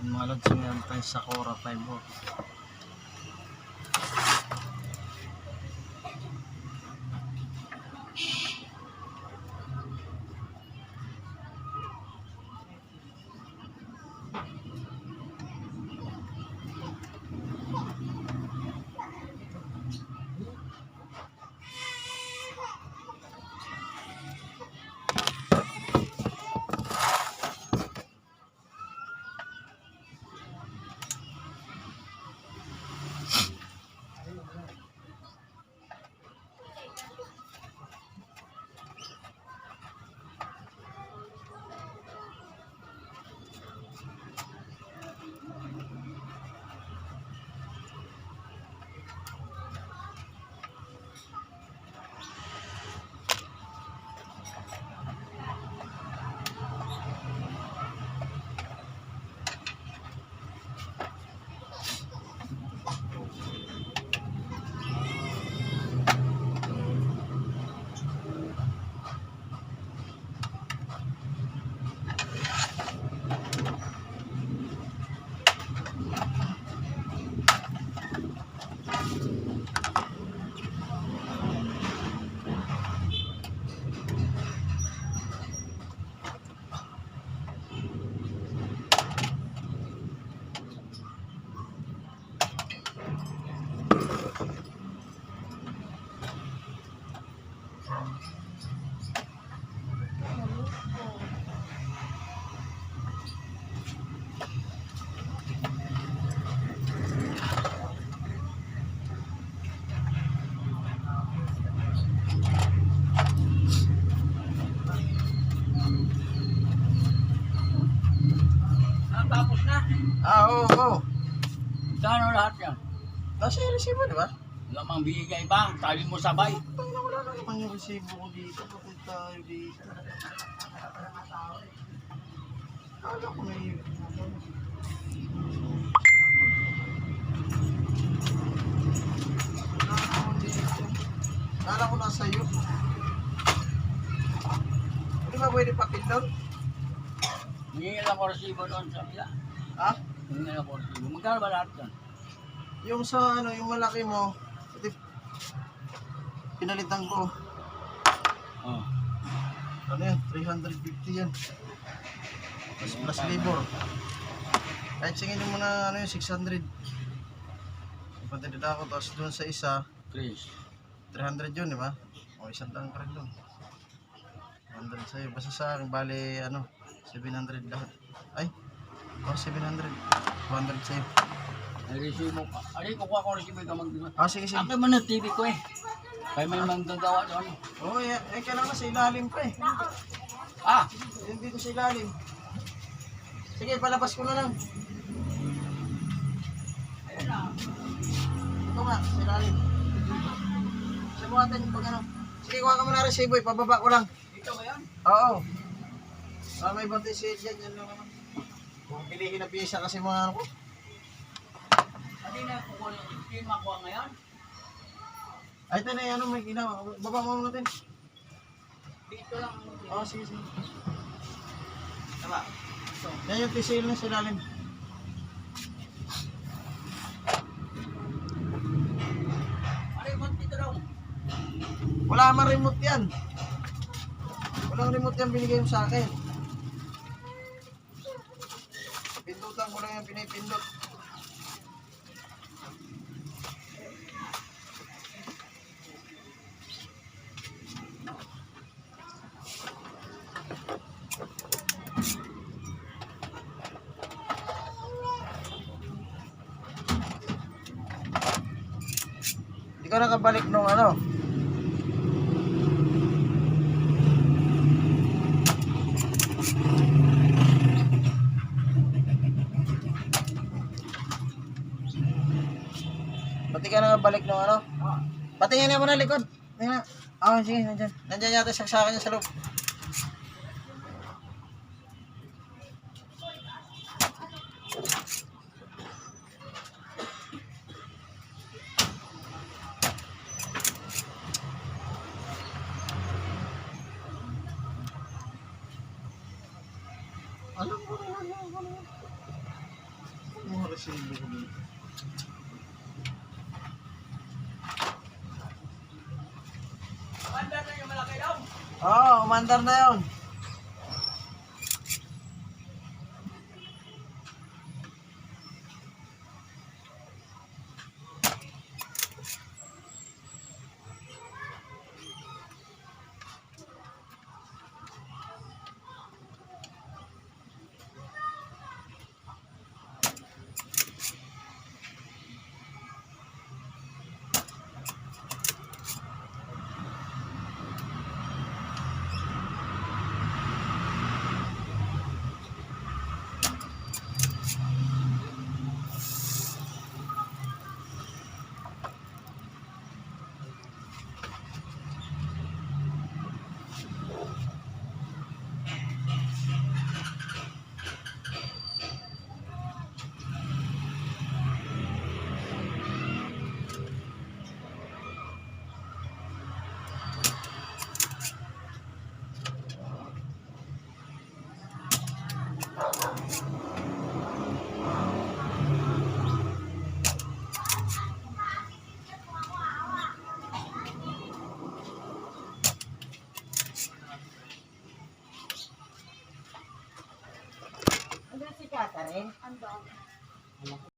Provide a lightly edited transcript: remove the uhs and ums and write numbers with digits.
Mga lods, ngayon tayo sa Cora 5 office. Tapos na. Oo. Kano lahat yan? Nasa yung resibo, di ba? Lamang bigay pa. Sabi mo sabay. Wala na naman yung resibo ko dito. Kapag tayo dito. Kala ko may... Kala ko nasa iyo. Hindi ba pwede papindon? Hingi lang ko resibo doon sa bila. Ha? Hingi lang ko resibo. Magkano ba lahat yan? Yung sa ano, yung malaki mo, ito, pinalitan ko. Oh. Ano yan? 350 yan. Plus labor. Kahit singin mo na ano yung 600. Ipatid ako, tapos doon sa isa, Chris. 300 yun, di ba? O, isang lang pa rin doon. 100 sa'yo. Basta sa akin, bali, ano, 700 lahat. Ay, 700. 200 sa'yo. May resibo pa. Ari, kukuha ko resibo ka mag-diba. Sige. Akin mo na TV ko eh. Kaya may manggagawa doon. Oo, kailangan sa ilalim pa eh. Ah! Yung dito sa ilalim. Sige, palabas ko na lang. Ito nga, sa ilalim. Sa buhatan yung pag ano. Sige, kuha ka muna resibo eh. Pababa ko lang. Ito ba yan? Oo. May bantay shade yan. Yan lang naman. Kung pilihin na piyesa kasi mga ano ko. Hindi na kukuha yung makuha ngayon. Ay, ito na yung ano, may ginawa. Baba mo natin. Dito lang. Oo, sige. Tama. Ito. Yan yung tisil na sa ilalim. Ari, ba't dito daw? Wala man remote yan. Walang remote yan binigay mo sa akin. Pindutan ko lang yung pinipindot. Hindi ka nakabalik nung ano. Pati ka nakabalik nung ano. Patingin mo na likod. Tingnan. Sige, nandyan. Nandyan yata saksakan niya sa loob. Alam ko na yan. Mga resibo ko dito. Banda na yung malaki daw. Oo, umandar na yun. Ano si Catherine? Ando.